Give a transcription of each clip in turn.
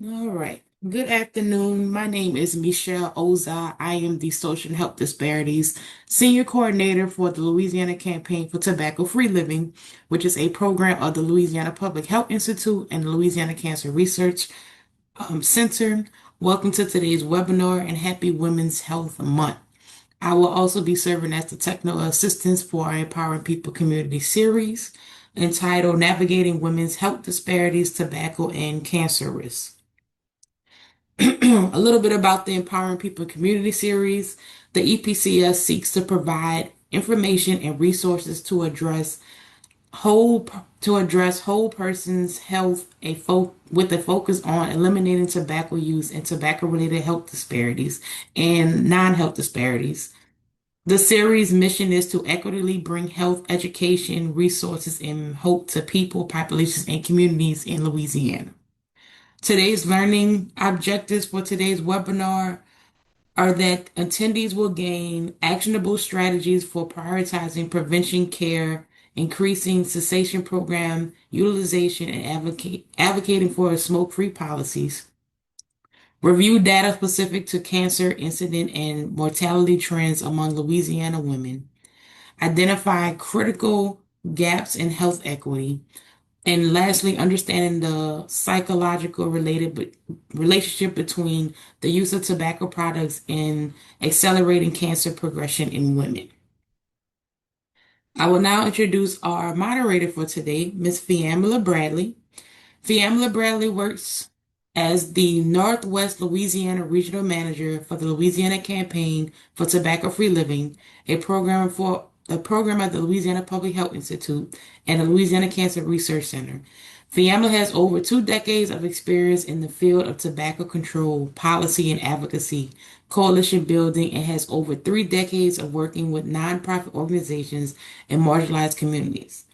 All right. Good afternoon. My name is Michelle Oza. I am the Social and Health Disparities Senior Coordinator for the Louisiana Campaign for Tobacco-Free Living, which is a program of the Louisiana Public Health Institute and the Louisiana Cancer Research Center. Welcome to today's webinar and happy Women's Health Month. I will also be serving as the technical assistance for our Empowering People community series entitled Navigating Women's Health Disparities, Tobacco, and Cancer Risks. A little bit about the Empowering People Community Series. The EPCS seeks to provide information and resources to address whole person's health with a focus on eliminating tobacco use and tobacco-related health disparities and non-health disparities. The series' mission is to equitably bring health education, resources, and hope to people, populations, and communities in Louisiana. Today's learning objectives for today's webinar are that attendees will gain actionable strategies for prioritizing prevention care, increasing cessation program utilization, and advocating for smoke-free policies. Review data specific to cancer incident and mortality trends among Louisiana women. Identify critical gaps in health equity. And lastly, understanding the psychological relationship between the use of tobacco products and accelerating cancer progression in women. I will now introduce our moderator for today, Ms. Fiamela Bradley. Fiamela Bradley works as the Northwest Louisiana Regional Manager for the Louisiana Campaign for Tobacco-Free Living, a program at the Louisiana Public Health Institute and the Louisiana Cancer Research Center. Fiamela has over 2 decades of experience in the field of tobacco control, policy, and advocacy, coalition building, and has over 3 decades of working with nonprofit organizations and marginalized communities.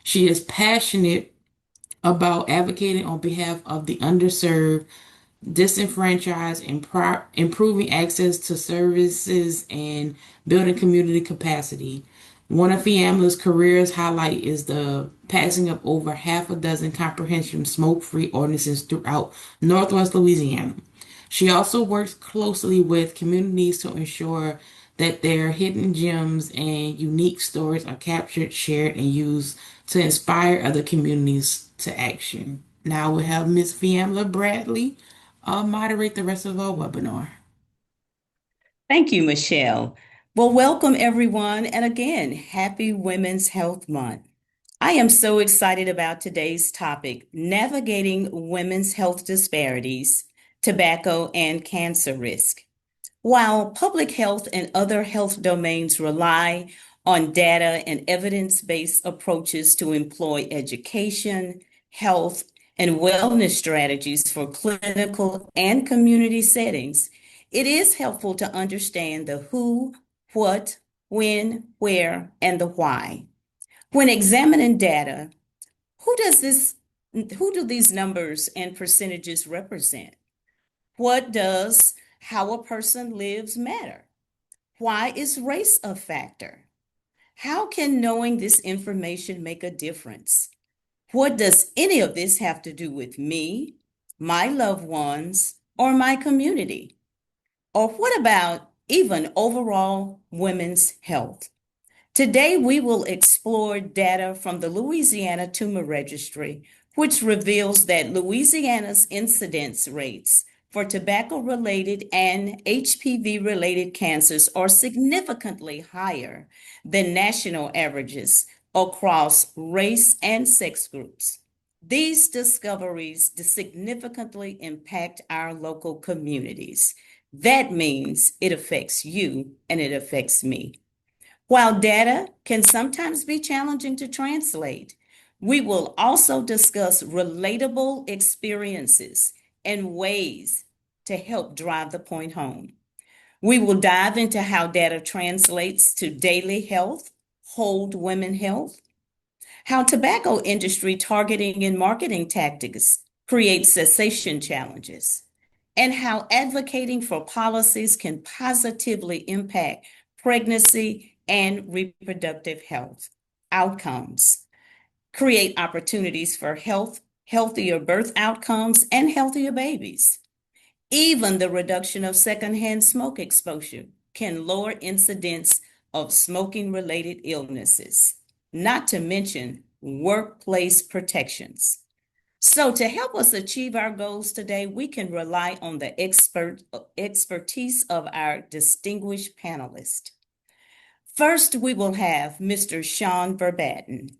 She is passionate about advocating on behalf of the underserved, disenfranchised, and improving access to services and building community capacity. One of Fiamela's career's highlight is the passing of over half a dozen comprehensive smoke-free ordinances throughout Northwest Louisiana. She also works closely with communities to ensure that their hidden gems and unique stories are captured, shared, and used to inspire other communities to action. Now we have Ms. Fiamela Bradley moderate the rest of our webinar. Thank you, Michelle. Well, welcome everyone. And again, happy Women's Health Month. I am so excited about today's topic, navigating women's health disparities, tobacco, and cancer risk. While public health and other health domains rely on data and evidence-based approaches to employ education, health, and wellness strategies for clinical and community settings, it is helpful to understand the who, what, when, where, and the why. When examining data, who does this, who do these numbers and percentages represent? What does how a person lives matter? Why is race a factor? How can knowing this information make a difference? What does any of this have to do with me, my loved ones, or my community? Or what about even overall women's health? Today, we will explore data from the Louisiana Tumor Registry, which reveals that Louisiana's incidence rates for tobacco-related and HPV-related cancers are significantly higher than national averages across race and sex groups. These discoveries significantly impact our local communities. That means it affects you and it affects me. While data can sometimes be challenging to translate, we will also discuss relatable experiences and ways to help drive the point home. We will dive into how data translates to daily health, hold women health, how tobacco industry targeting and marketing tactics create cessation challenges, and how advocating for policies can positively impact pregnancy and reproductive health outcomes, create opportunities for health healthier birth outcomes, and healthier babies. Even the reduction of secondhand smoke exposure can lower incidence of smoking-related illnesses, not to mention workplace protections. So, to help us achieve our goals today, we can rely on the expertise of our distinguished panelists. First, we will have Mr. Sean Verbatten.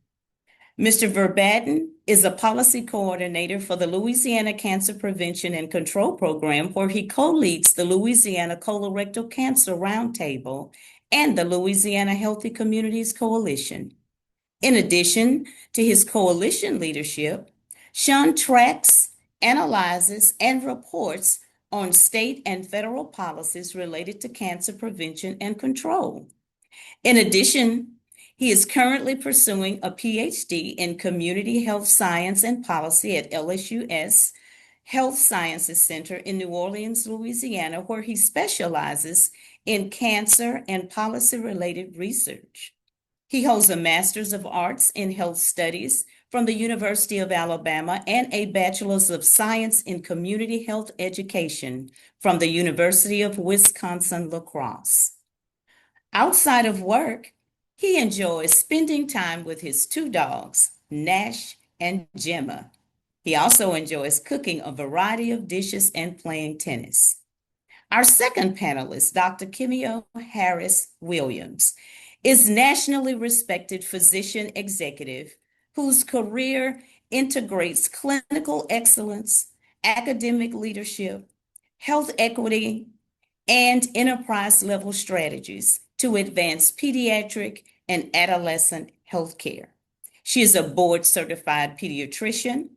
Mr. Verbatten is a policy coordinator for the Louisiana Cancer Prevention and Control Program, where he co-leads the Louisiana Colorectal Cancer Roundtable and the Louisiana Healthy Communities Coalition. In addition to his coalition leadership, Sean tracks, analyzes, and reports on state and federal policies related to cancer prevention and control. In addition, he is currently pursuing a PhD in Community Health Science and Policy at LSU's Health Sciences Center in New Orleans, Louisiana, where he specializes in cancer and policy-related research. He holds a Master's of Arts in Health Studies from the University of Alabama and a Bachelor's of Science in Community Health Education from the University of Wisconsin-La Crosse. Outside of work, he enjoys spending time with his two dogs, Nash and Gemma. He also enjoys cooking a variety of dishes and playing tennis. Our second panelist, Dr. Kimio Harris Williams, is nationally respected physician executive whose career integrates clinical excellence, academic leadership, health equity, and enterprise-level strategies to advance pediatric and adolescent health care. She is a board-certified pediatrician,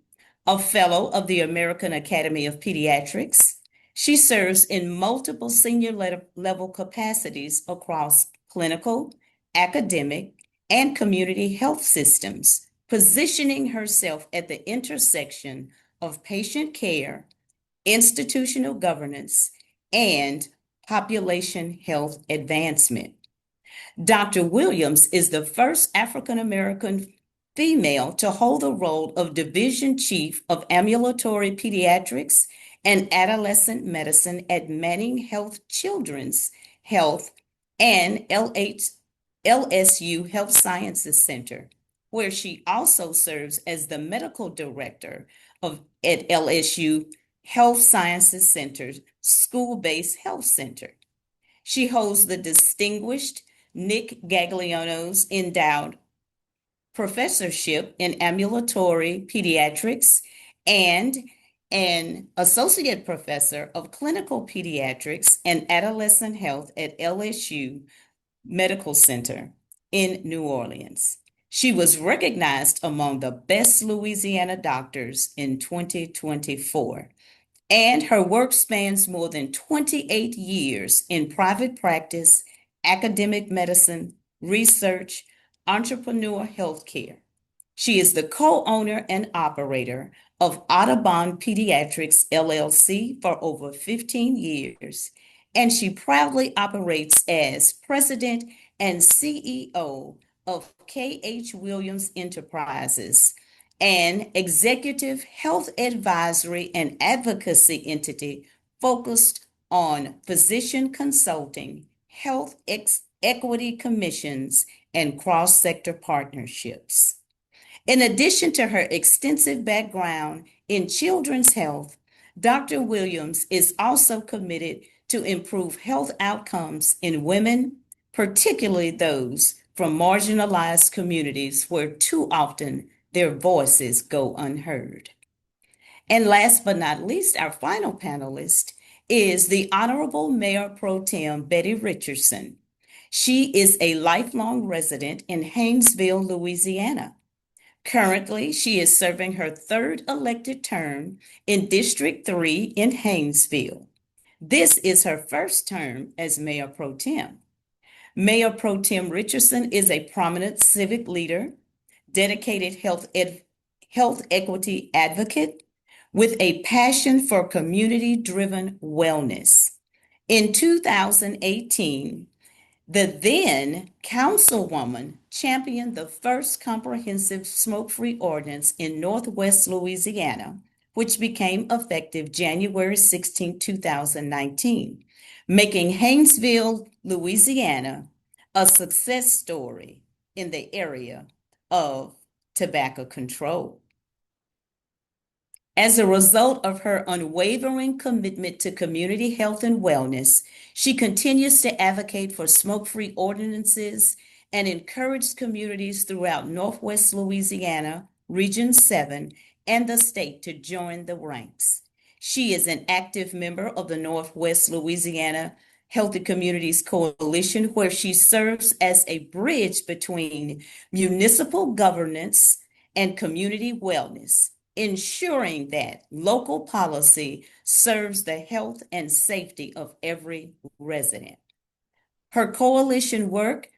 a fellow of the American Academy of Pediatrics. She serves in multiple senior level capacities across clinical, academic, and community health systems, positioning herself at the intersection of patient care, institutional governance, and population health advancement. Dr. Williams is the first African American female to hold the role of Division Chief of Ambulatory Pediatrics and Adolescent Medicine at Manning Health Children's Health and LSU Health Sciences Center, where she also serves as the medical director at LSU Health Sciences Center's School-Based Health Center. She holds the distinguished Nick Gagliano's Endowed Professorship in Ambulatory Pediatrics and an Associate Professor of Clinical Pediatrics and Adolescent Health at LSU Medical Center in New Orleans. She was recognized among the best Louisiana doctors in 2024. And her work spans more than 28 years in private practice, academic medicine, research, entrepreneur healthcare. She is the co-owner and operator of Audubon Pediatrics LLC for over 15 years, and she proudly operates as president and CEO of K.H. Williams Enterprises, an executive health advisory and advocacy entity focused on physician consulting, health equity commissions, and cross-sector partnerships. In addition to her extensive background in children's health, Dr. Williams is also committed to improve health outcomes in women, particularly those from marginalized communities where too often their voices go unheard. And last but not least, our final panelist is the Honorable Mayor Pro Tem Betty Richardson. She is a lifelong resident in Haynesville, Louisiana. Currently, she is serving her third elected term in District 3 in Haynesville. This is her first term as Mayor Pro Tem. Mayor Pro Tem Richardson is a prominent civic leader, dedicated health equity advocate with a passion for community-driven wellness. In 2018, The then councilwoman championed the first comprehensive smoke-free ordinance in Northwest Louisiana, which became effective January 16, 2019, making Haynesville, Louisiana, a success story in the area of tobacco control. As a result of her unwavering commitment to community health and wellness, she continues to advocate for smoke-free ordinances and encourage communities throughout Northwest Louisiana, Region 7, and the state to join the ranks. She is an active member of the Northwest Louisiana Healthy Communities Coalition, where she serves as a bridge between municipal governance and community wellness, ensuring that local policy serves the health and safety of every resident. Her coalition work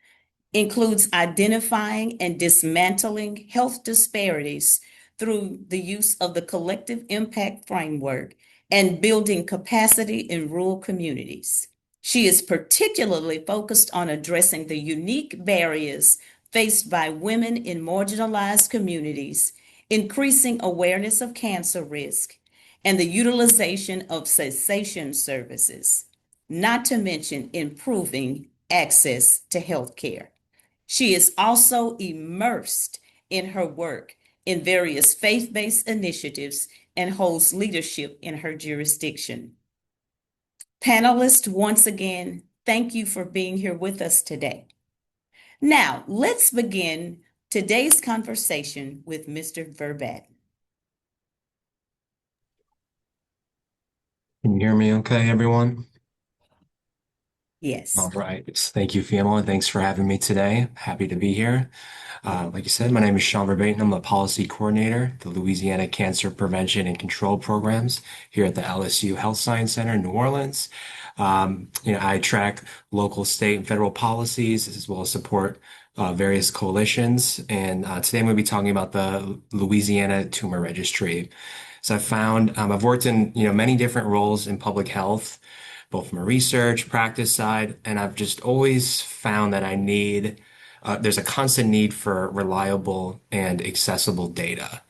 includes identifying and dismantling health disparities through the use of the collective impact framework and building capacity in rural communities. She is particularly focused on addressing the unique barriers faced by women in marginalized communities, increasing awareness of cancer risk, and the utilization of cessation services, not to mention improving access to health care. She is also immersed in her work in various faith-based initiatives and holds leadership in her jurisdiction. Panelists, once again, thank you for being here with us today. Now, let's begin today's conversation with Mr. Verbat. Can you hear me okay, everyone? All Yes. right. Thank you, Fiona. Thanks for having me today. Happy to be here. Like you said, my name is Sean Verbatim. I'm a policy coordinator, the Louisiana Cancer Prevention and Control Programs here at the LSU Health Science Center in New Orleans. I track local, state, and federal policies as well as support various coalitions. And today I'm going to be talking about the Louisiana Tumor Registry. So I found I've worked in many different roles in public health, both from a research practice side, and I've just always found that there's a constant need for reliable and accessible data.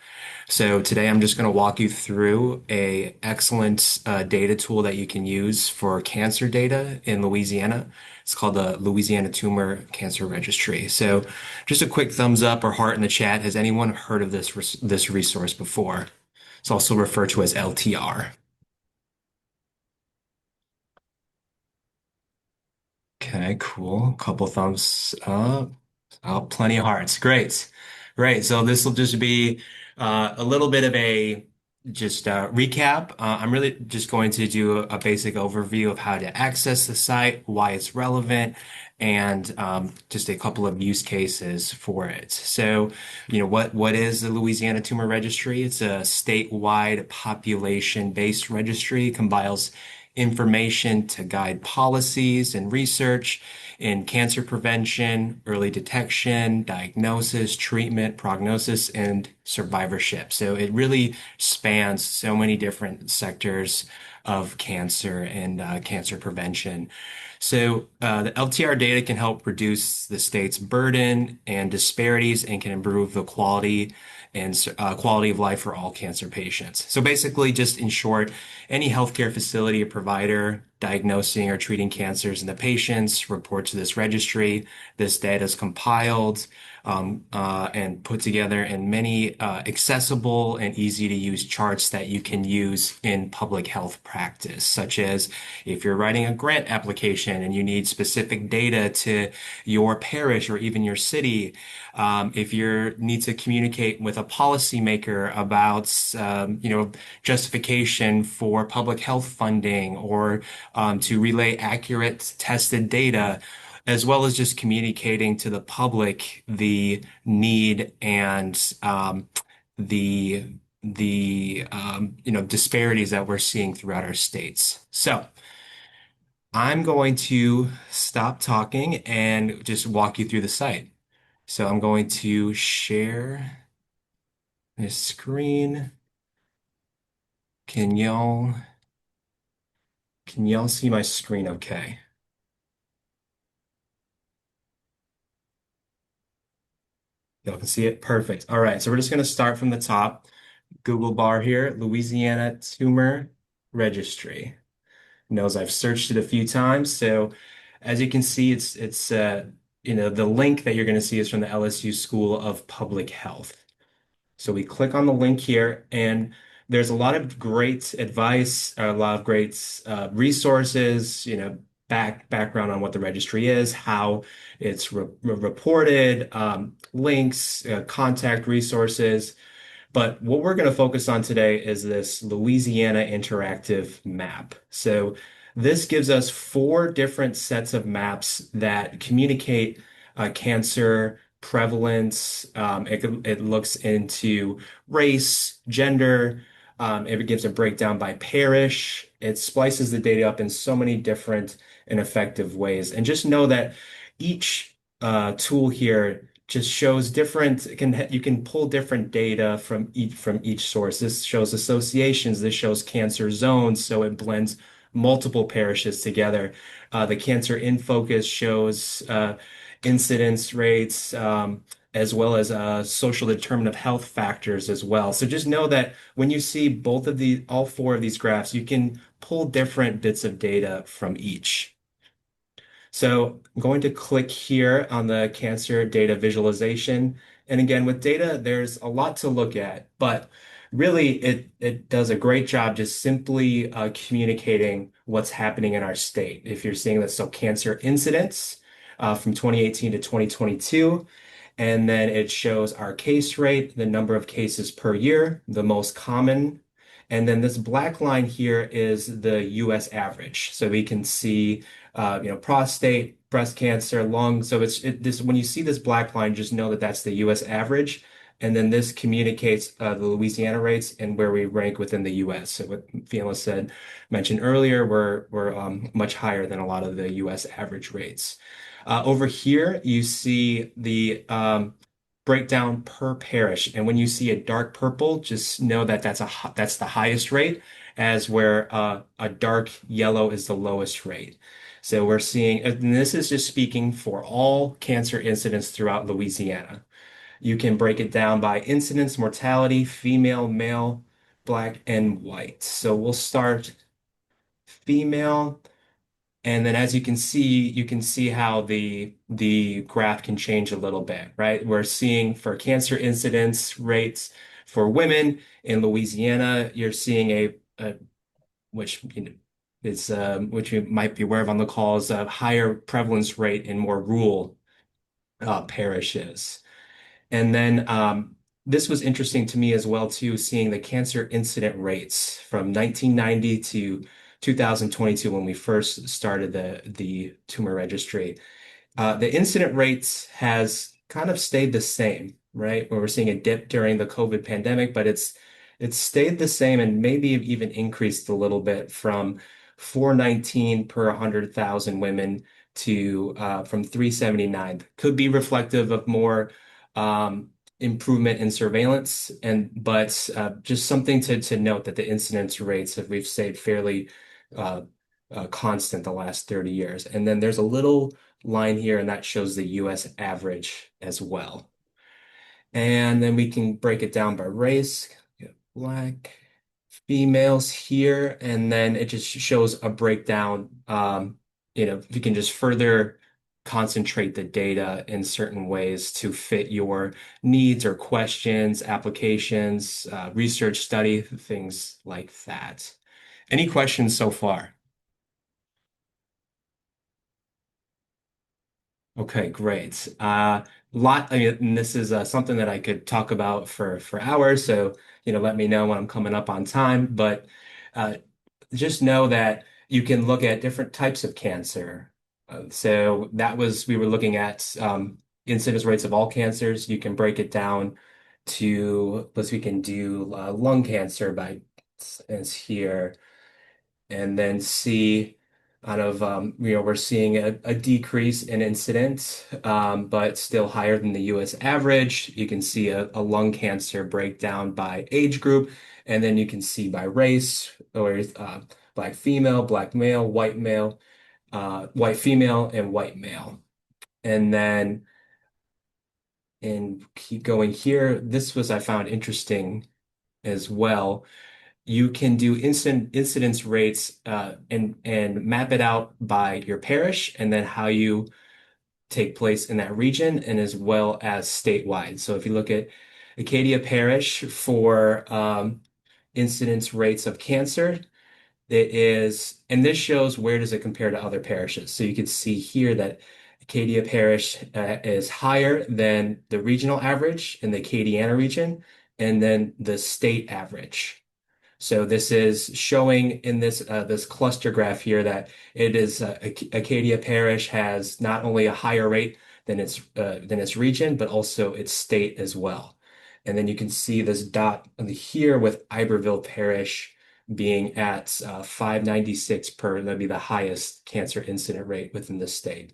So today I'm just going to walk you through a excellent data tool that you can use for cancer data in Louisiana. It's called the Louisiana Tumor Cancer Registry. So just a quick thumbs up or heart in the chat. Has anyone heard of this resource before? It's also referred to as LTR. Okay, cool. Couple thumbs up. Oh, plenty of hearts. Great. Great. So this will just be a little bit of a just recap. I'm really just going to do a basic overview of how to access the site, why it's relevant, and just a couple of use cases for it. So, what is the Louisiana Tumor Registry? It's a statewide population-based registry. It combines information to guide policies and research in cancer prevention, early detection, diagnosis, treatment, prognosis, and survivorship. So it really spans so many different sectors of cancer and cancer prevention. So the LTR data can help reduce the state's burden and disparities and can improve the quality of life for all cancer patients. So basically, just in short, any healthcare facility or provider diagnosing or treating cancers in the patients report to this registry. This data is compiled and put together in many accessible and easy to use charts that you can use in public health practice, such as if you're writing a grant application and you need specific data to your parish or even your city, if you need to communicate with a policymaker about, justification for public health funding or to relay accurate tested data, as well as just communicating to the public the need and the disparities that we're seeing throughout our states. So I'm going to stop talking and just walk you through the site. So I'm going to share this screen. Can y'all see my screen okay? Y'all can see it? Perfect. All right, so we're just going to start from the top. Google bar here, Louisiana Tumor Registry. Knows I've searched it a few times. So as you can see, it's the link that you're going to see is from the LSU School of Public Health. So we click on the link here, and there's a lot of great advice, a lot of great resources, background on what the registry is, how it's reported, links, contact resources. But what we're going to focus on today is this Louisiana interactive map. So this gives us four different sets of maps that communicate cancer prevalence. It looks into race, gender. It gives a breakdown by parish. It splices the data up in so many different and effective ways. And just know that each tool here just shows different you can pull different data from each source. This shows associations, this shows cancer zones, so it blends multiple parishes together. The Cancer in Focus shows incidence rates, as well as social determinant of health factors as well. So just know that when you see all four of these graphs, you can pull different bits of data from each. So I'm going to click here on the cancer data visualization. And again, with data, there's a lot to look at, but really it does a great job just simply communicating what's happening in our state. If you're seeing this, so cancer incidents from 2018 to 2022, and then it shows our case rate, the number of cases per year, the most common. And then this black line here is the US average. So we can see, prostate, breast cancer, lung. So this when you see this black line, just know that that's the US average. And then this communicates the Louisiana rates and where we rank within the US. So what Fiona mentioned earlier, we're much higher than a lot of the US average rates. Over here, you see the breakdown per parish. And when you see a dark purple, just know that that's the highest rate, as where a dark yellow is the lowest rate. So we're seeing, and this is just speaking for all cancer incidents throughout Louisiana. You can break it down by incidence, mortality, female, male, black, and white. So we'll start female. And then as you can see how the graph can change a little bit, right? We're seeing for cancer incidence rates for women in Louisiana, you're seeing a which is which you might be aware of on the call is a higher prevalence rate in more rural parishes. And then this was interesting to me as well too, seeing the cancer incident rates from 1990 to 2022 when we first started the tumor registry. The incident rates has kind of stayed the same, right? Where we're seeing a dip during the COVID pandemic, but it's stayed the same and maybe even increased a little bit from 419 per 100,000 women to from 379. Could be reflective of more improvement in surveillance, but just something to note that the incidence rates have we've stayed fairly uh, constant the last 30 years. And then there's a little line here, and that shows the US average as well. And then we can break it down by race. Black females here, and then it just shows a breakdown. You can just further concentrate the data in certain ways to fit your needs or questions, applications, research study, things like that. Any questions so far? Okay, great. I mean, and this is something that I could talk about for hours. So, let me know when I'm coming up on time. But uh, just know that you can look at different types of cancer. So we were looking at incidence rates of all cancers. You can break it down to, plus we can do lung cancer by, as here and then see out of we're seeing a decrease in incidence, but still higher than the US average. You can see a lung cancer breakdown by age group, and then you can see by race, or black female, black male, white female, and white male. And then and keep going here. This was I found interesting as well. You can do incidence rates and map it out by your parish and then how you take place in that region and as well as statewide. So if you look at Acadia Parish for incidence rates of cancer, it is, and this shows where does it compare to other parishes. So you can see here that Acadia Parish is higher than the regional average in the Acadiana region, and then the state average. So this is showing in this cluster graph here that it is Acadia Parish has not only a higher rate than its region, but also its state as well. And then you can see this dot here with Iberville Parish being at 596 per. That'd be the highest cancer incident rate within the state.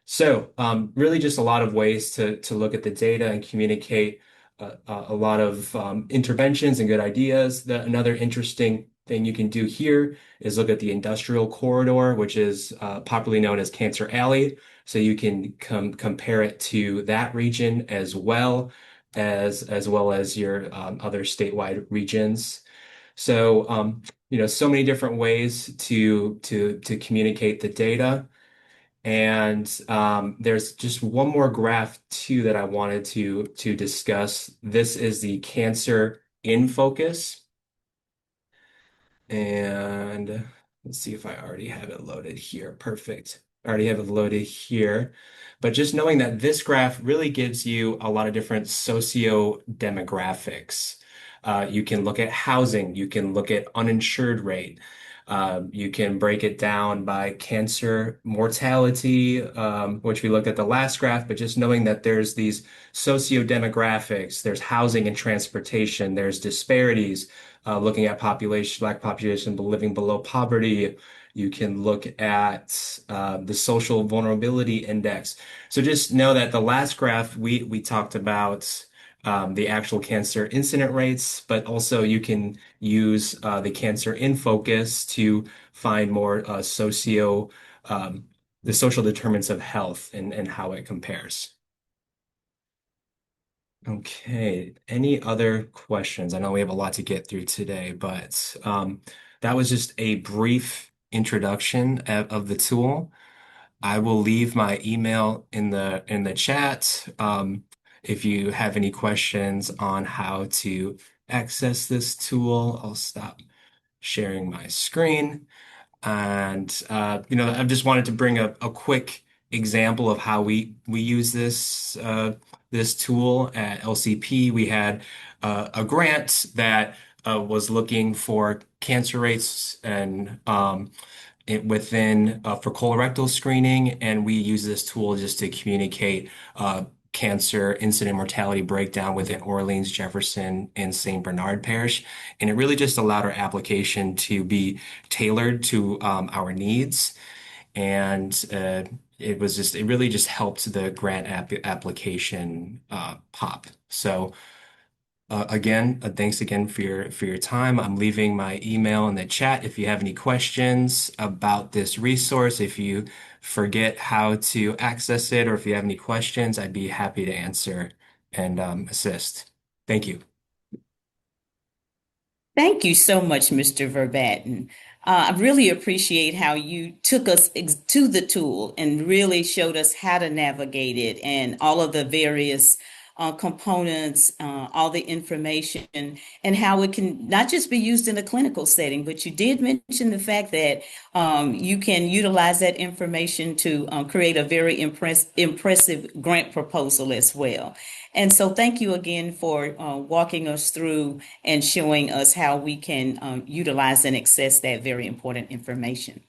So really just a lot of ways to look at the data and communicate a lot of interventions and good ideas. Another interesting thing you can do here is look at the industrial corridor, which is popularly known as Cancer Alley. So you can compare it to that region as well as your other statewide regions. So so many different ways to communicate the data. And there's just one more graph too that I wanted to discuss. This is the cancer in focus. And let's see if I already have it loaded here. Perfect. I already have it loaded here. But just knowing that this graph really gives you a lot of different socio-demographics. You can look at housing, you can look at uninsured rate. You can break it down by cancer mortality, which we looked at the last graph, but just knowing that there's these socio-demographics, there's housing and transportation, there's disparities, looking at Black population living below poverty. You can look at the social vulnerability index. So just know that the last graph we talked about the actual cancer incident rates, but also you can use the cancer in focus to find more the social determinants of health and how it compares. Okay, any other questions? I know we have a lot to get through today, but that was just a brief introduction of the tool. I will leave my email in the chat. If you have any questions on how to access this tool, I'll stop sharing my screen. And I just wanted to bring a quick example of how we use this tool at LCP. We had a grant that was looking for cancer rates and within for colorectal screening, and we use this tool just to communicate cancer incident mortality breakdown within Orleans, Jefferson, and St. Bernard Parish. And it really just allowed our application to be tailored to our needs. And it really just helped the grant application pop. So again, thanks again for your time. I'm leaving my email in the chat if you have any questions about this resource. If you forget how to access it, or if you have any questions, I'd be happy to answer and assist. Thank you. Thank you so much, Mr. Verbatten. I really appreciate how you took us to the tool and really showed us how to navigate it and all of the various components, all the information, and how it can not just be used in a clinical setting, but you did mention the fact that you can utilize that information to create a very impressive grant proposal as well. And so thank you again for walking us through and showing us how we can utilize and access that very important information.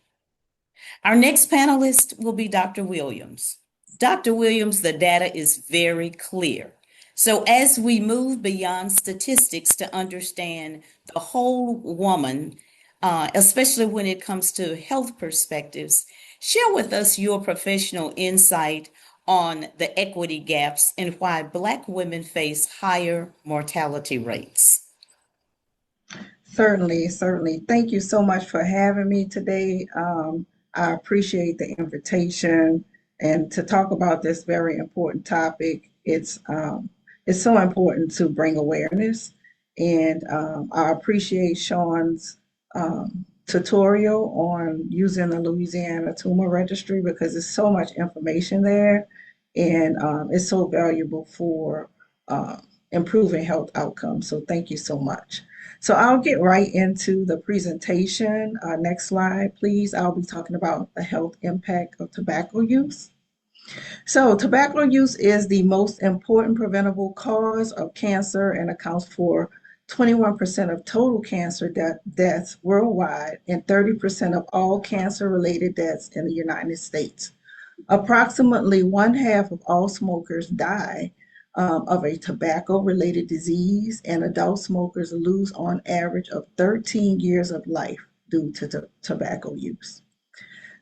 Our next panelist will be Dr. Williams. Dr. Williams, the data is very clear. So as we move beyond statistics to understand the whole woman, especially when it comes to health perspectives, share with us your professional insight on the equity gaps and why Black women face higher mortality rates. Certainly, certainly. Thank you so much for having me today. I appreciate the invitation and to talk about this very important topic. It's um, it's so important to bring awareness, and I appreciate Sean's tutorial on using the Louisiana Tumor Registry because there's so much information there, and it's so valuable for uh, improving health outcomes. So thank you so much. So I'll get right into the presentation. Next slide, please. I'll be talking about the health impact of tobacco use. So, tobacco use is the most important preventable cause of cancer and accounts for 21% of total cancer deaths worldwide and 30% of all cancer related deaths in the United States. Approximately one half of all smokers die of a tobacco related disease, and adult smokers lose on average of 13 years of life due to tobacco use.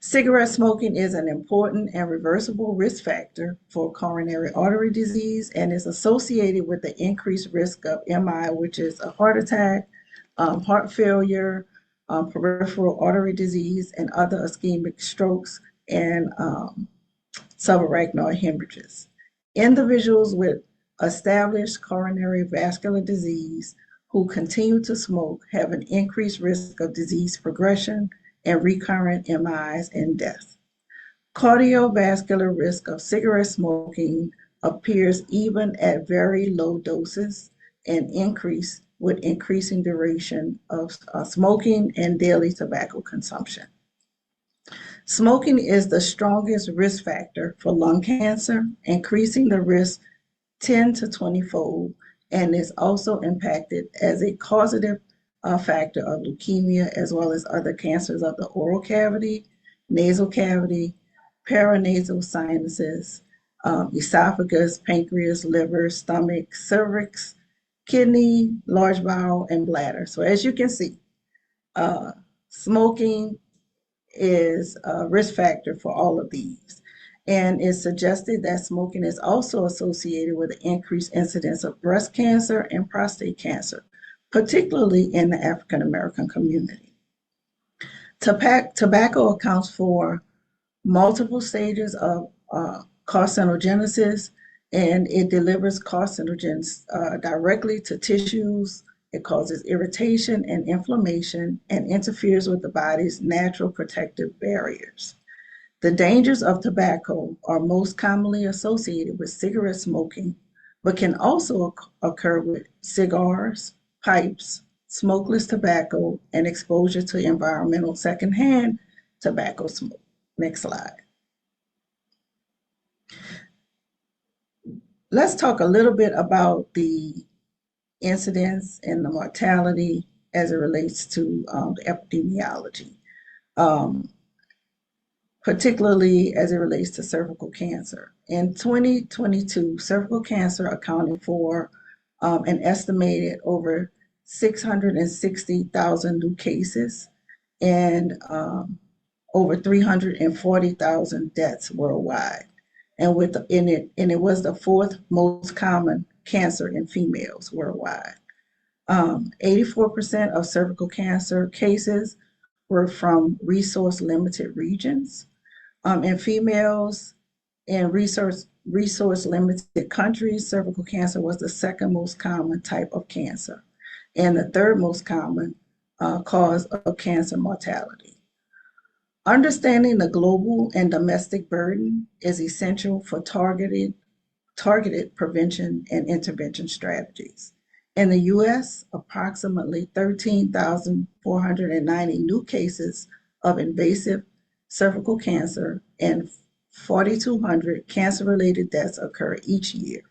Cigarette smoking is an important and reversible risk factor for coronary artery disease and is associated with the increased risk of MI, which is a heart attack, heart failure, peripheral artery disease, and other ischemic strokes and subarachnoid hemorrhages. Individuals with established coronary vascular disease who continue to smoke have an increased risk of disease progression and recurrent MIs and death. Cardiovascular risk of cigarette smoking appears even at very low doses and increase with increasing duration of smoking and daily tobacco consumption. Smoking is the strongest risk factor for lung cancer, increasing the risk 10 to 20-fold, and is also impacted as a causative factor of leukemia as well as other cancers of the oral cavity, nasal cavity, paranasal sinuses, esophagus, pancreas, liver, stomach, cervix, kidney, large bowel, and bladder. So as you can see, uh, smoking is a risk factor for all of these. And it's suggested that smoking is also associated with an increased incidence of breast cancer and prostate cancer, particularly in the African American community. Tobacco accounts for multiple stages of carcinogenesis, and it delivers carcinogens directly to tissues. It causes irritation and inflammation and interferes with the body's natural protective barriers. The dangers of tobacco are most commonly associated with cigarette smoking, but can also occur with cigars, pipes, smokeless tobacco, and exposure to environmental secondhand tobacco smoke. Next slide. Let's talk a little bit about the incidence and the mortality as it relates to the epidemiology. Um, Particularly as it relates to cervical cancer. In 2022, cervical cancer accounted for an estimated over 660,000 new cases and over 340,000 deaths worldwide. And it was the fourth most common cancer in females worldwide. 84% of cervical cancer cases were from resource limited regions. In females in resource limited countries, cervical cancer was the second most common type of cancer and the third most common cause of cancer mortality. Understanding the global and domestic burden is essential for targeted prevention and intervention strategies. In the US, approximately 13,490 new cases of invasive cervical cancer and 4,200 cancer-related deaths occur each year.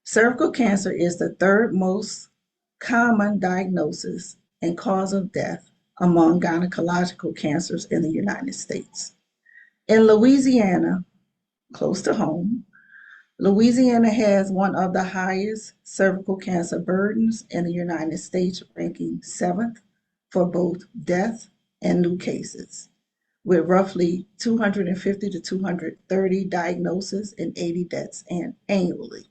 Cervical cancer is the third most common diagnosis and cause of death among gynecological cancers in the United States. In Louisiana, close to home, Louisiana has one of the highest cervical cancer burdens in the United States, ranking seventh for both death and new cases, with roughly 250 to 230 diagnoses and 80 deaths annually.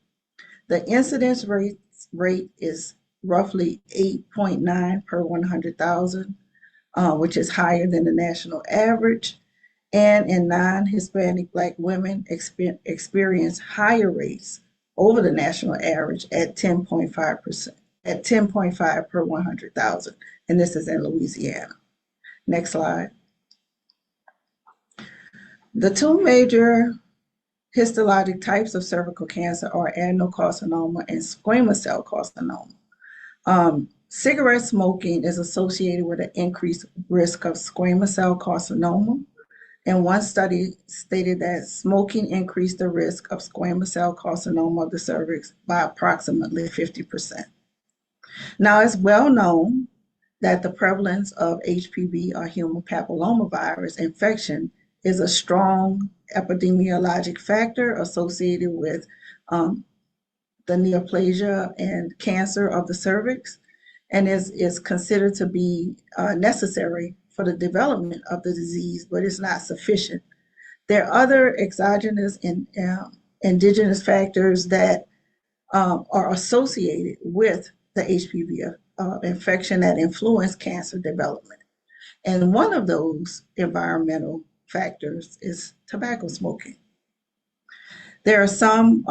The incidence rate is roughly 8.9 per 100,000, which is higher than the national average. And in non-Hispanic Black women experience higher rates over the national average at 10.5%, at 10.5 per 100,000. And this is in Louisiana. Next slide. The two major histologic types of cervical cancer are adenocarcinoma and squamous cell carcinoma. Cigarette smoking is associated with an increased risk of squamous cell carcinoma. And one study stated that smoking increased the risk of squamous cell carcinoma of the cervix by approximately 50%. Now, it's well known that the prevalence of HPV or human papillomavirus infection is a strong epidemiologic factor associated with the neoplasia and cancer of the cervix, and is considered to be necessary for the development of the disease, but it's not sufficient. There are other exogenous and indigenous factors that are associated with the HPV infection that influence cancer development. And one of those environmental factors is tobacco smoking. There are some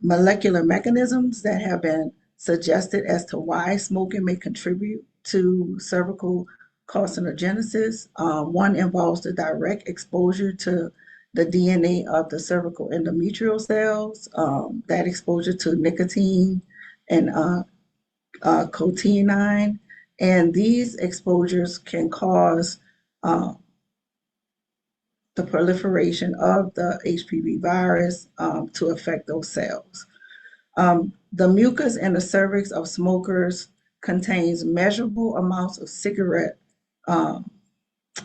molecular mechanisms that have been suggested as to why smoking may contribute to cervical carcinogenesis. One involves the direct exposure to the DNA of the cervical endometrial cells, that exposure to nicotine and cotinine, and these exposures can cause the proliferation of the HPV virus to affect those cells. The mucus in the cervix of smokers contains measurable amounts of cigarette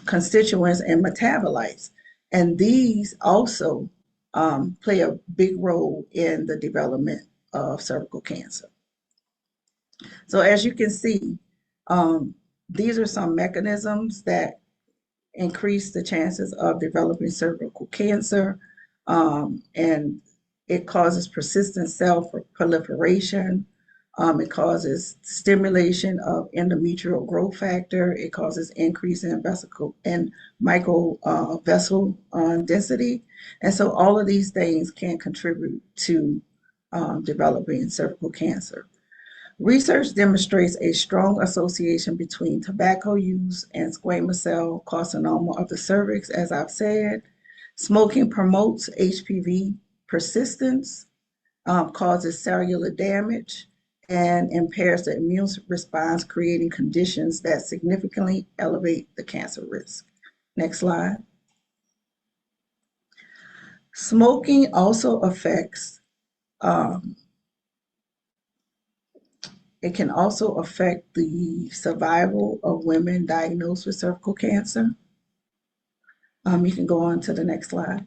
constituents and metabolites, and these also play a big role in the development of cervical cancer. So as you can see, these are some mechanisms that increase the chances of developing cervical cancer, and it causes persistent cell proliferation. It causes stimulation of endometrial growth factor. It causes increase in vesicle and micro vessel density. And so all of these things can contribute to developing cervical cancer. Research demonstrates a strong association between tobacco use and squamous cell carcinoma of the cervix, as I've said. Smoking promotes HPV persistence, causes cellular damage, and impairs the immune response, creating conditions that significantly elevate the cancer risk. Next slide. Smoking also affects It can also affect the survival of women diagnosed with cervical cancer. You can go on to the next slide.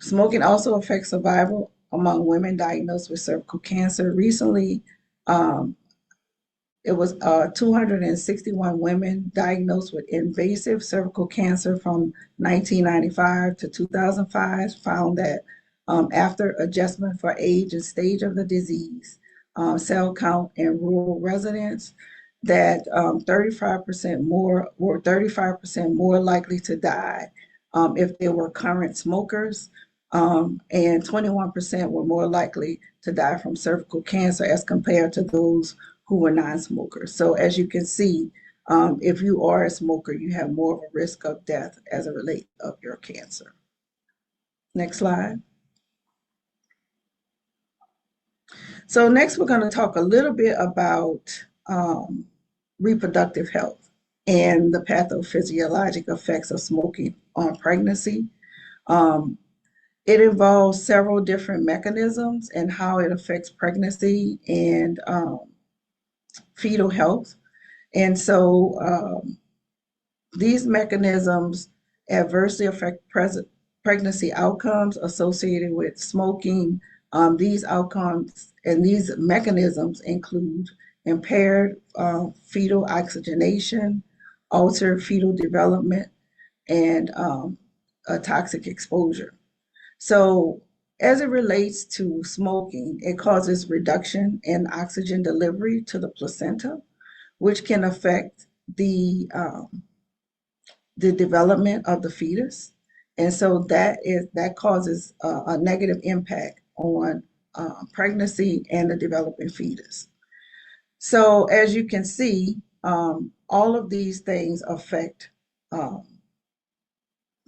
Smoking also affects survival among women diagnosed with cervical cancer. Recently, it was 261 women diagnosed with invasive cervical cancer from 1995 to 2005 found that after adjustment for age and stage of the disease, cell count in rural residents, that 35% more were 35% more likely to die if they were current smokers, and 21% were more likely to die from cervical cancer as compared to those who were non-smokers. So as you can see, if you are a smoker, you have more of a risk of death as a result of your cancer. Next slide. So next we're going to talk a little bit about reproductive health and the pathophysiologic effects of smoking on pregnancy. It involves several different mechanisms and how it affects pregnancy and fetal health. And so these mechanisms adversely affect pregnancy outcomes associated with smoking. These outcomes and these mechanisms include impaired fetal oxygenation, altered fetal development, and a toxic exposure. So As it relates to smoking, it causes reduction in oxygen delivery to the placenta, which can affect the development of the fetus. And so that causes a negative impact on pregnancy and the developing fetus. So as you can see, all of these things affect um,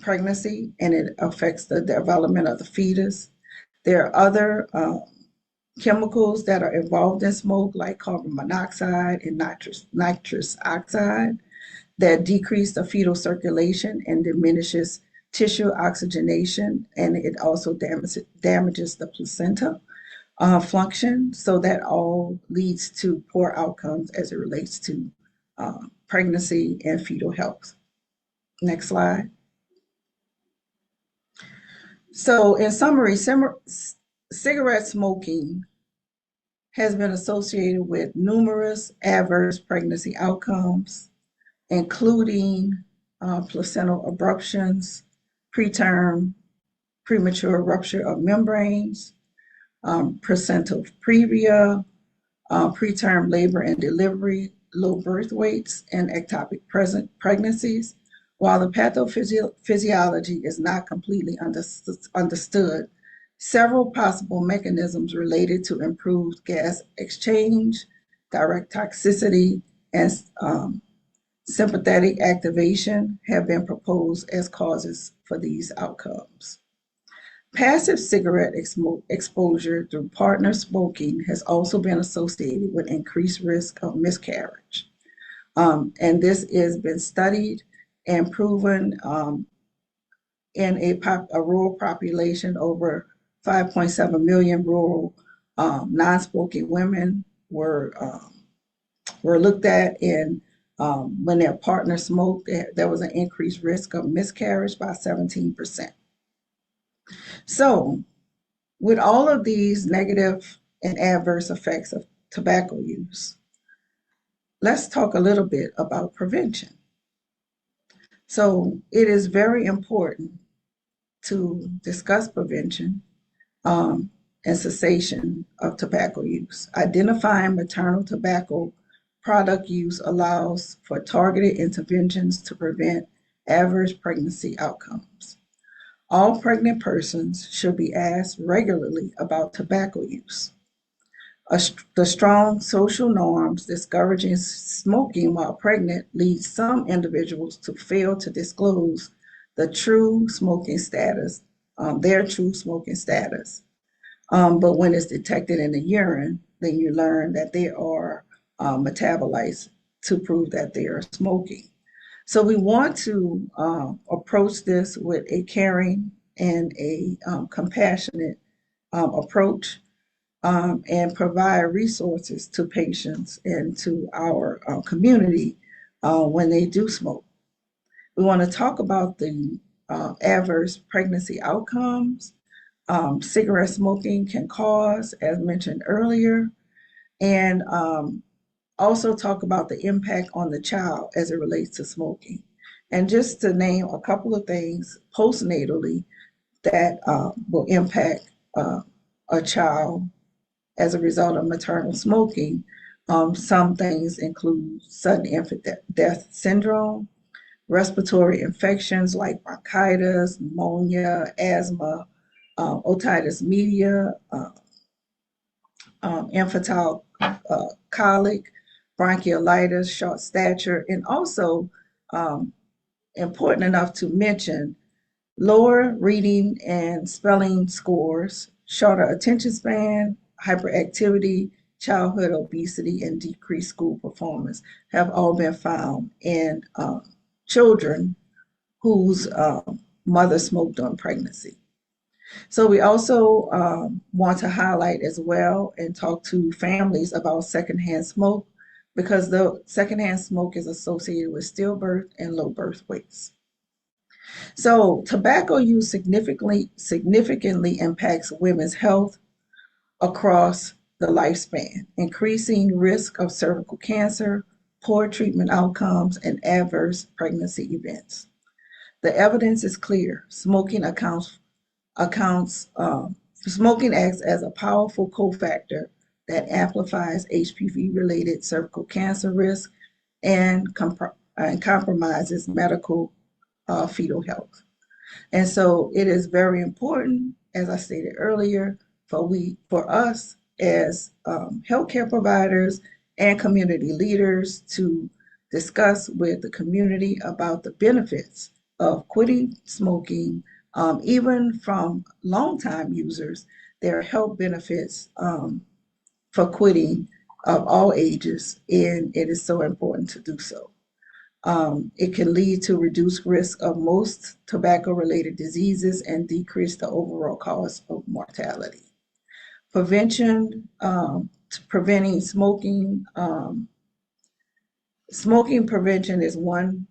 pregnancy, and it affects the development of the fetus. There are other chemicals that are involved in smoke, like carbon monoxide and nitrous oxide, that decrease the fetal circulation and diminishes tissue oxygenation, and it also damages the placenta function. So that all leads to poor outcomes as it relates to pregnancy and fetal health. Next slide. So in summary, cigarette smoking has been associated with numerous adverse pregnancy outcomes, including placental abruptions, preterm premature rupture of membranes, placental previa, preterm labor and delivery, low birth weights, and ectopic pregnancies. While the pathophysiology is not completely understood, several possible mechanisms related to improved gas exchange, direct toxicity, and sympathetic activation have been proposed as causes for these outcomes. Passive cigarette exposure through partner smoking has also been associated with increased risk of miscarriage. And this has been studied and proven in a rural population. Over 5.7 million rural non-smoking women were looked at, and when their partner smoked, there was an increased risk of miscarriage by 17%. So, with all of these negative and adverse effects of tobacco use, let's talk a little bit about prevention. So, it is very important to discuss prevention and cessation of tobacco use. Identifying maternal tobacco product use allows for targeted interventions to prevent adverse pregnancy outcomes. All pregnant persons should be asked regularly about tobacco use. The strong social norms discouraging smoking while pregnant lead some individuals to fail to disclose the true smoking status, their true smoking status. But when it's detected in the urine, then you learn that they are metabolites to prove that they are smoking. So we want to approach this with a caring and a compassionate approach, and provide resources to patients and to our community when they do smoke. We want to talk about the adverse pregnancy outcomes cigarette smoking can cause, as mentioned earlier, and also talk about the impact on the child as it relates to smoking. And just to name a couple of things postnatally that will impact a child as a result of maternal smoking, some things include sudden infant death syndrome, respiratory infections like bronchitis, pneumonia, asthma, otitis media, infantile colic, bronchiolitis, short stature, and also important enough to mention, lower reading and spelling scores, shorter attention span, hyperactivity, childhood obesity, and decreased school performance have all been found in children whose mother smoked during pregnancy. So we also want to highlight as well and talk to families about secondhand smoke, because the secondhand smoke is associated with stillbirth and low birth weights. So tobacco use significantly impacts women's health across the lifespan, increasing risk of cervical cancer, poor treatment outcomes, and adverse pregnancy events. The evidence is clear. Smoking accounts Smoking acts as a powerful cofactor that amplifies HPV-related cervical cancer risk and compromises medical fetal health. And so it is very important, as I stated earlier, for us as healthcare providers and community leaders to discuss with the community about the benefits of quitting smoking. Even from longtime users, there are health benefits for quitting of all ages, and it is so important to do so. It can lead to reduced risk of most tobacco-related diseases and decrease the overall cost of mortality. Preventing smoking. Smoking prevention is one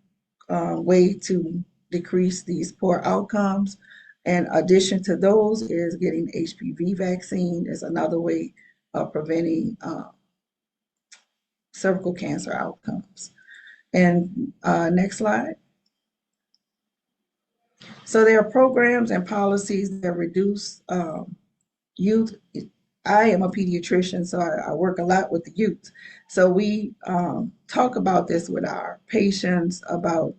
way to decrease these poor outcomes. In addition to those is getting HPV vaccine is another way of preventing cervical cancer outcomes. And next slide. So there are programs and policies that reduce youth. I am a pediatrician, so I work a lot with the youth. So we talk about this with our patients about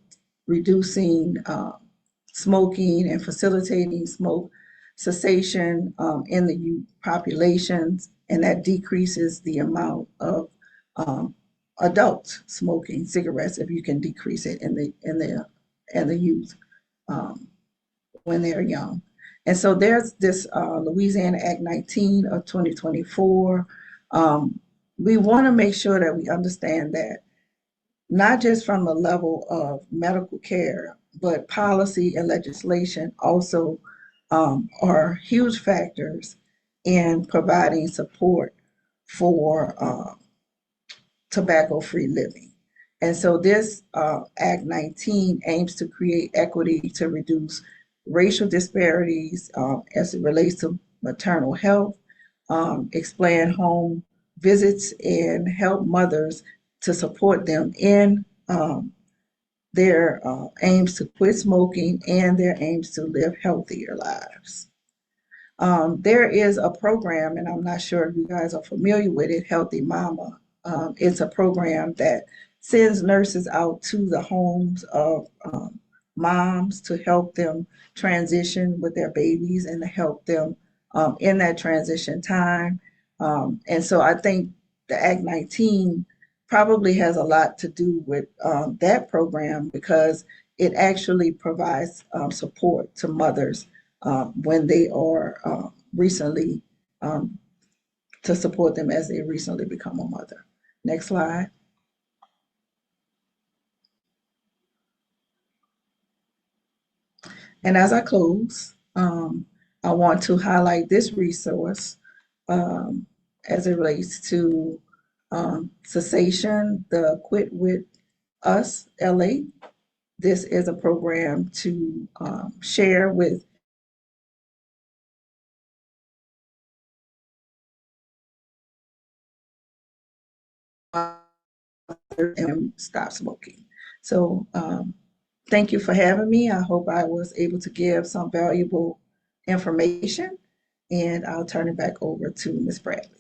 reducing smoking and facilitating smoke cessation in the youth populations, and that decreases the amount of um, adults smoking cigarettes if you can decrease it in the youth. Um, when they're young. And so there's this Louisiana Act 19 of 2024. We want to make sure that we understand that not just from the level of medical care, but policy and legislation also are huge factors in providing support for tobacco-free living. And so this Act 19 aims to create equity to reduce racial disparities as it relates to maternal health, expand home visits, and help mothers to support them in their aims to quit smoking and their aims to live healthier lives. There is a program, and I'm not sure if you guys are familiar with it, Healthy Mama. It's a program that sends nurses out to the homes of moms to help them transition with their babies and to help them in that transition time. And so I think the Act 19 probably has a lot to do with that program because it actually provides support to mothers when they are recently um, to support them as they recently become a mother. Next slide. And as I close, I want to highlight this resource um, as it relates to cessation, the Quit With Us LA. This is a program to share with and stop smoking. So thank you for having me. I hope I was able to give some valuable information, and I'll turn it back over to Ms. Bradley.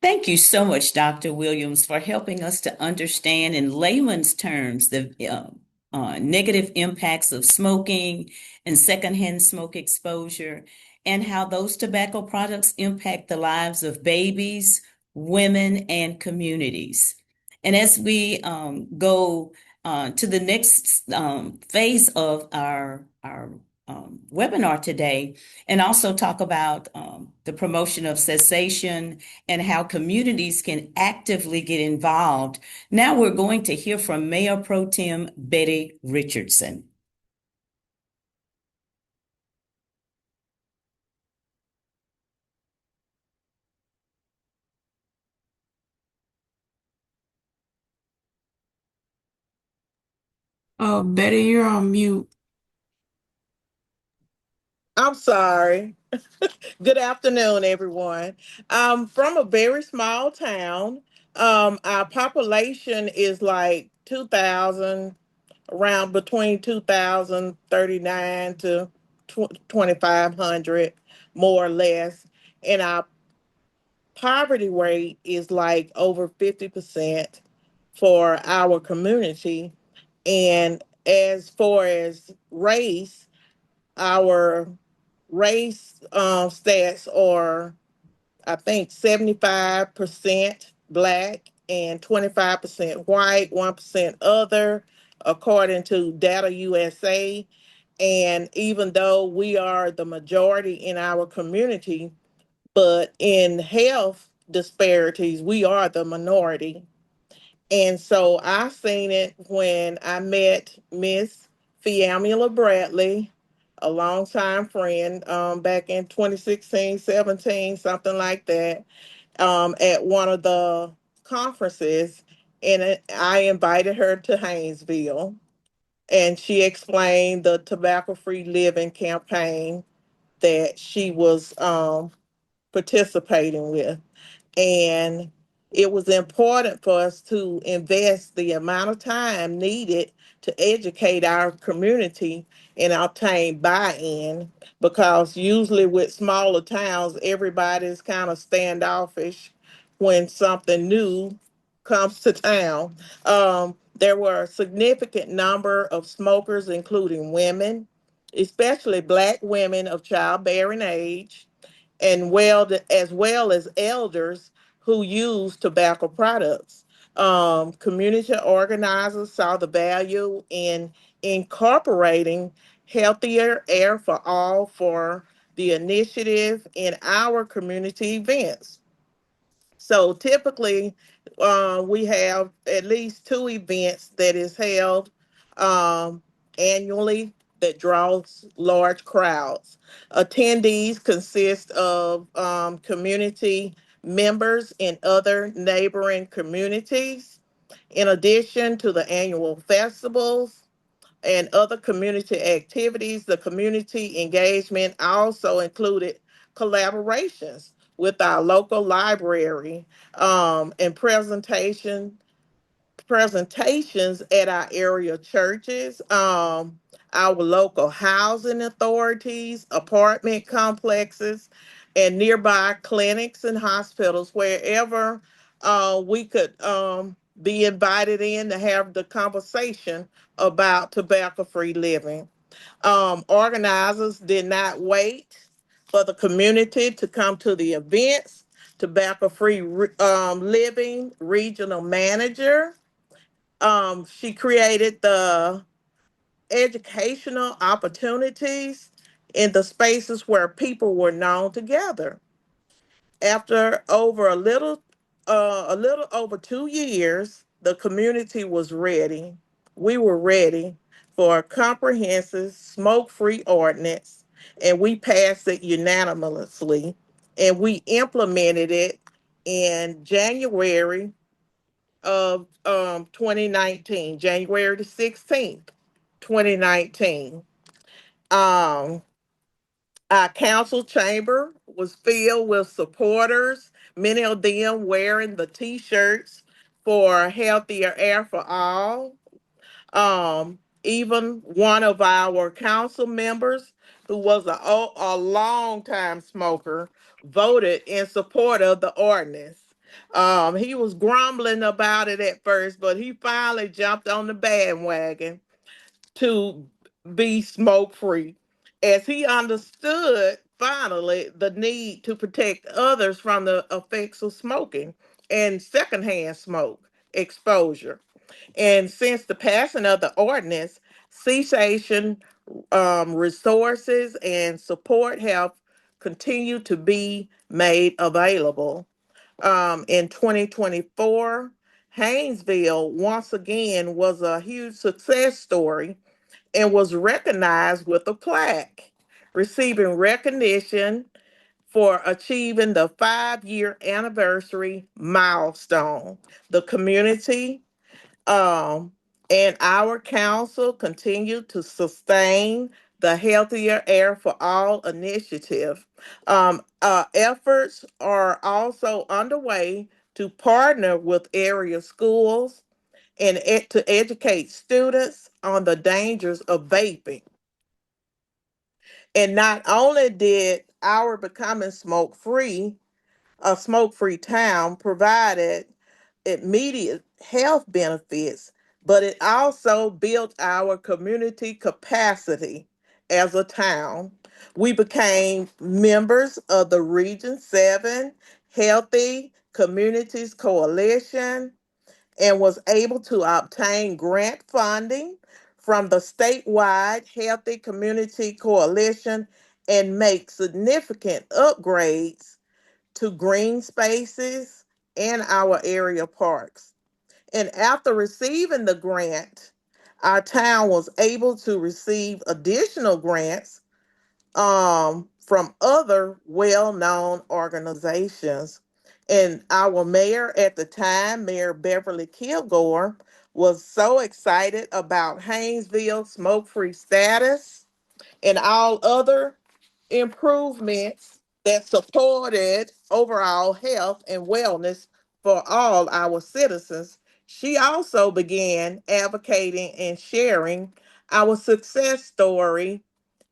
Thank you so much, Dr. Williams, for helping us to understand in layman's terms the negative impacts of smoking and secondhand smoke exposure and how those tobacco products impact the lives of babies, women, and communities. And as we go to the next phase of our webinar today, and also talk about the promotion of cessation and how communities can actively get involved. Now we're going to hear from Mayor Pro Tem Betty Richardson. Oh, Betty, you're on mute. I'm sorry. Good afternoon, everyone. I'm from a very small town. Our population is like 2,000, around between 2,039 to 2,500 more or less. And our poverty rate is like over 50% for our community. And as far as race, our race stats are, I think, 75% black and 25% white, 1% other, according to Data USA. And even though we are the majority in our community, but in health disparities, we are the minority. And so I seen it when I met Miss Fiamula Bradley, a longtime friend, back in 2016, 17, something like that, at one of the conferences. And I invited her to Haynesville, and she explained the tobacco free living campaign that she was participating with. And it was important for us to invest the amount of time needed to educate our community and obtain buy-in, because usually with smaller towns, everybody's kind of standoffish when something new comes to town. There were a significant number of smokers, including women, especially Black women of childbearing age, and as well as elders who use tobacco products. Community organizers saw the value in incorporating healthier air for all for the initiative in our community events. So typically, we have at least two events that is held um, annually that draws large crowds. Attendees consist of community members in other neighboring communities. In addition to the annual festivals and other community activities, the community engagement also included collaborations with our local library, and presentations at our area churches, our local housing authorities, apartment complexes, and nearby clinics and hospitals, wherever we could be invited in to have the conversation about tobacco free living. Organizers did not wait for the community to come to the events. Tobacco Free Living regional manager, she created the educational opportunities in the spaces where people were known together. After a little over 2 years, the community was ready. We were ready for a comprehensive smoke-free ordinance, and we passed it unanimously, and we implemented it in January of 2019, January the 16th, 2019. Um, our council chamber was filled with supporters, many of them wearing the t-shirts for healthier air for all. Even one of our council members, who was a long time smoker, voted in support of the ordinance. He was grumbling about it at first, but he finally jumped on the bandwagon to be smoke free, as he understood finally the need to protect others from the effects of smoking and secondhand smoke exposure. And since the passing of the ordinance, cessation resources and support have continued to be made available. In 2024, Haynesville once again was a huge success story and was recognized with a plaque, receiving recognition for achieving the 5 year anniversary milestone. The community um, and our council continue to sustain the Healthier Air for All initiative. Efforts are also underway to partner with area schools and to educate students on the dangers of vaping. And not only did our becoming smoke-free, a smoke-free town provided immediate health benefits, but it also built our community capacity as a town. We became members of the Region 7 Healthy Communities Coalition and was able to obtain grant funding from the statewide Healthy Community Coalition and make significant upgrades to green spaces and our area parks. And after receiving the grant, our town was able to receive additional grants from other well-known organizations. And our mayor at the time, Mayor Beverly Kilgore, was so excited about Haynesville smoke-free status and all other improvements that supported overall health and wellness for all our citizens. She also began advocating and sharing our success story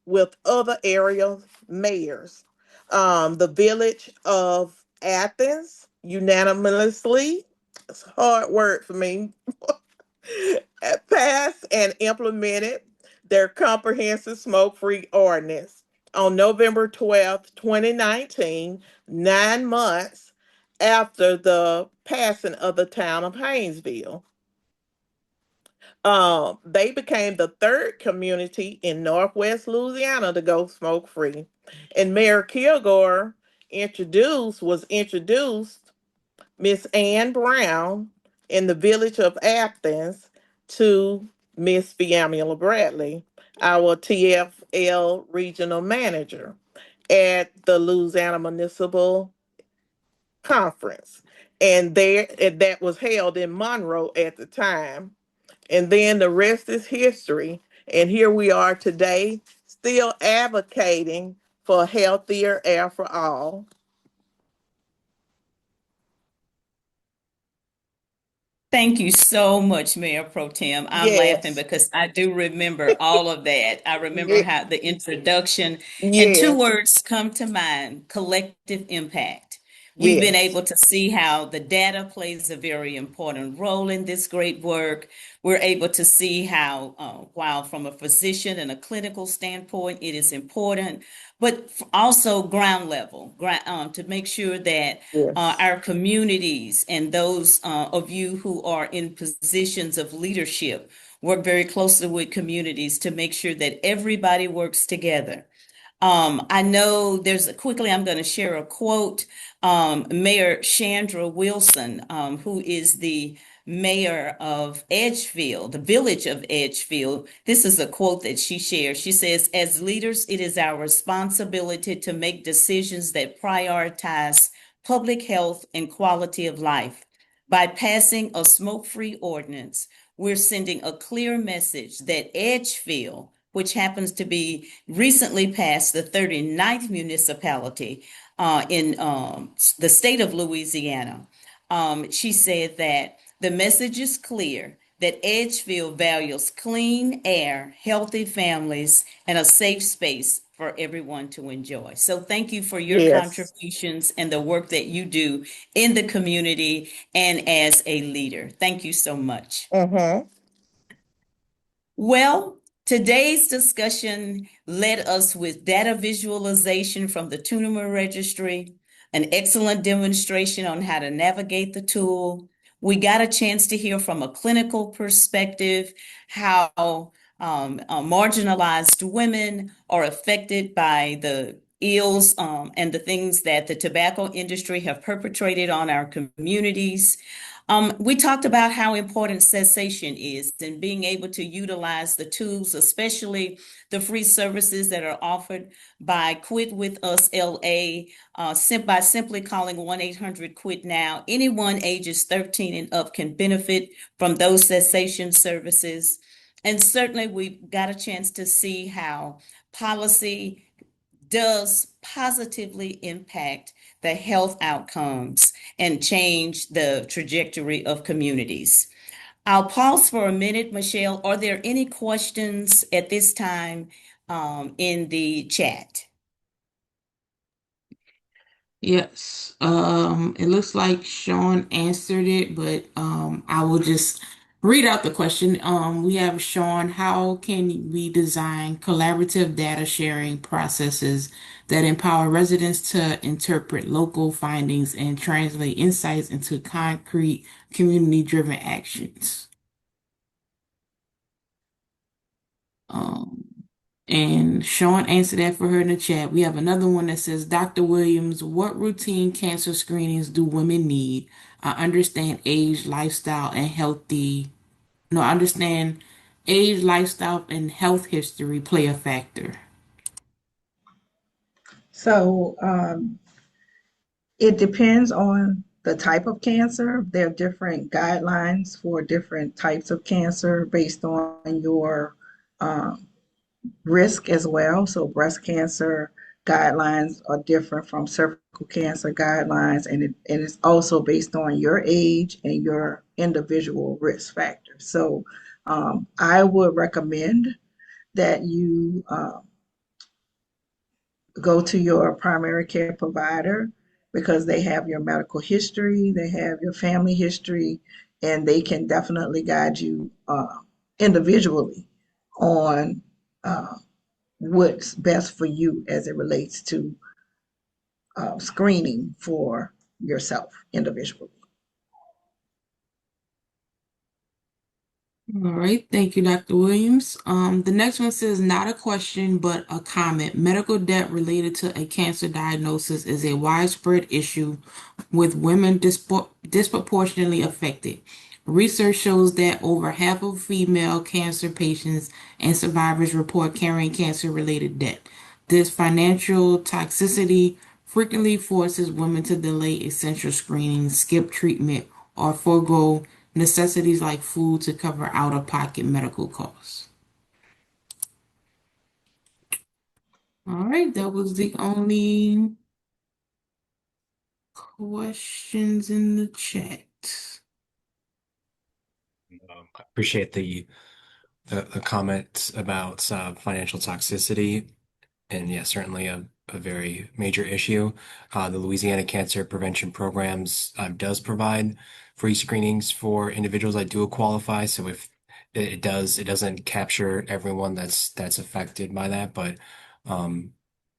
with other area mayors. The village of Athens unanimously, it's a hard word for me, passed and implemented their comprehensive smoke-free ordinance on November 12th, 2019, 9 months after the passing of the town of Haynesville. They became the third community in Northwest Louisiana to go smoke-free. And Mayor Kilgore introduced Miss Ann Brown in the village of Athens to Miss Fiamula Bradley, our TFL regional manager at the Louisiana Municipal Conference. And that was held in Monroe at the time. And then the rest is history. And here we are today, still advocating for healthier air for all. Thank you so much, Mayor Pro Tem. I'm laughing Yes, because I do remember all of that. I remember ye- how the introduction, and two yes, words come to mind: collective impact. We've been yes, able to see how the data plays a very important role in this great work. We're able to see how, while from a physician and a clinical standpoint, it is important, but also ground level, to make sure that yes. our communities and those of you who are in positions of leadership work very closely with communities to make sure that everybody works together. I know quickly, I'm going to share a quote. Mayor Chandra Wilson, who is the mayor of Edgefield, the village of Edgefield, this is a quote that she shares. She says, "As leaders, it is our responsibility to make decisions that prioritize public health and quality of life. By passing a smoke-free ordinance, we're sending a clear message that Edgefield, which happens to be recently passed the 39th municipality in the state of Louisiana." She said that the message is clear that Edgefield values clean air, healthy families, and a safe space for everyone to enjoy. So thank you for your Yes. contributions and the work that you do in the community and as a leader. Thank you so much. Mm-hmm. Well, today's discussion led us with data visualization from the Tunemer Registry, an excellent demonstration on how to navigate the tool. We got a chance to hear from a clinical perspective how marginalized women are affected by the ills and the things that the tobacco industry have perpetrated on our communities. We talked about how important cessation is and being able to utilize the tools, especially the free services that are offered by Quit With Us LA, by simply calling 1-800-QUIT NOW. Anyone ages 13 and up can benefit from those cessation services. And certainly we got a chance to see how policy does positively impact the health outcomes and change the trajectory of communities. I'll pause for a minute, Michelle. Are there any questions at this time in the chat. Yes. It looks like Sean answered it, but I will just read out the question. We have Sean, how can we design collaborative data sharing processes that empower residents to interpret local findings and translate insights into concrete community-driven actions? Um, and Sean answered that for her in the chat. We have another one that says, Dr. Williams, what routine cancer screenings do women need? I understand age, lifestyle, and healthy. No, I understand age, lifestyle, and health history play a factor. So it depends on the type of cancer. There are different guidelines for different types of cancer based on your um, risk as well. So breast cancer guidelines are different from cervical cancer guidelines, and it is also based on your age and your individual risk factors. So I would recommend that you go to your primary care provider because they have your medical history, they have your family history, and they can definitely guide you individually on uh, what's best for you as it relates to screening for yourself individually. All right, thank you, Dr. Williams. The next one says, not a question, but a comment. Medical debt related to a cancer diagnosis is a widespread issue with women disproportionately affected. Research shows that over half of female cancer patients and survivors report carrying cancer-related debt. This financial toxicity frequently forces women to delay essential screenings, skip treatment, or forego necessities like food to cover out-of-pocket medical costs. All right, that was the only questions in the chat. I appreciate the comment about financial toxicity. And yeah, certainly a very major issue. The Louisiana Cancer Prevention Programs does provide free screenings for individuals that do qualify. So if it doesn't capture everyone that's affected by that, but um,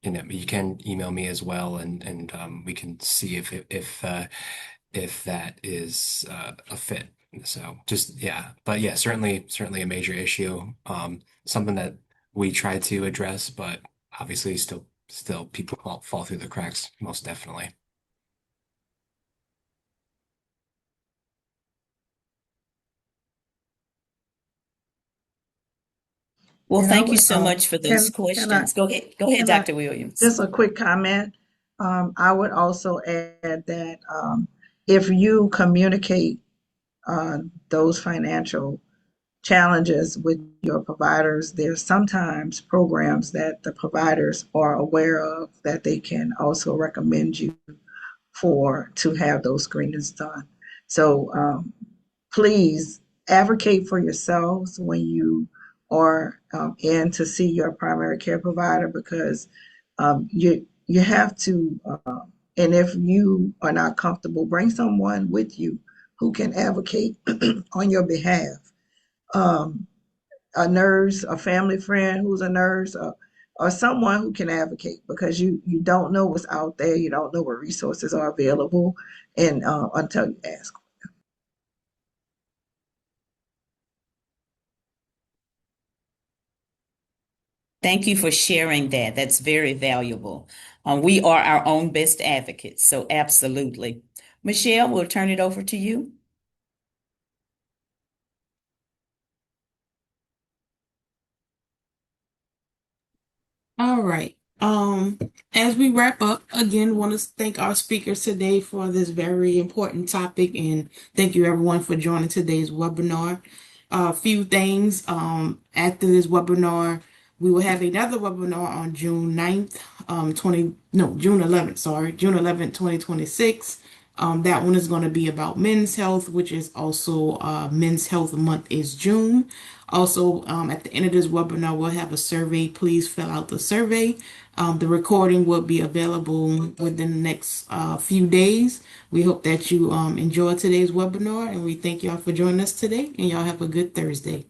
you can email me as well, and we can see if that is a fit. So just yeah, but yeah, certainly a major issue. Something that we try to address, but obviously still people fall through the cracks, most definitely. Well, And I thank you would so much for those can I questions. Go ahead. Go ahead, can I Dr. Williams. just a quick comment. I would also add that if you communicate those financial challenges with your providers, there's sometimes programs that the providers are aware of that they can also recommend you for to have those screenings done. So please advocate for yourselves when you are in to see your primary care provider because you have to, and if you are not comfortable, bring someone with you who can advocate on your behalf. Um, a nurse, a family friend who's a nurse, or someone who can advocate because you don't know what's out there, you don't know what resources are available, and until you ask. Thank you for sharing that. That's very valuable. We are our own best advocates, so absolutely. Michelle, we'll turn it over to you. All right. As we wrap up, again, want to thank our speakers today for this very important topic, and thank you everyone for joining today's webinar. A few things. After this webinar, we will have another webinar on June 9th, June 11th, sorry, June 11th, 2026. That one is going to be about men's health, which is also Men's Health Month is June. Also, at the end of this webinar, we'll have a survey. Please fill out the survey. The recording will be available within the next few days. We hope that you enjoyed today's webinar, and we thank y'all for joining us today, and y'all have a good Thursday.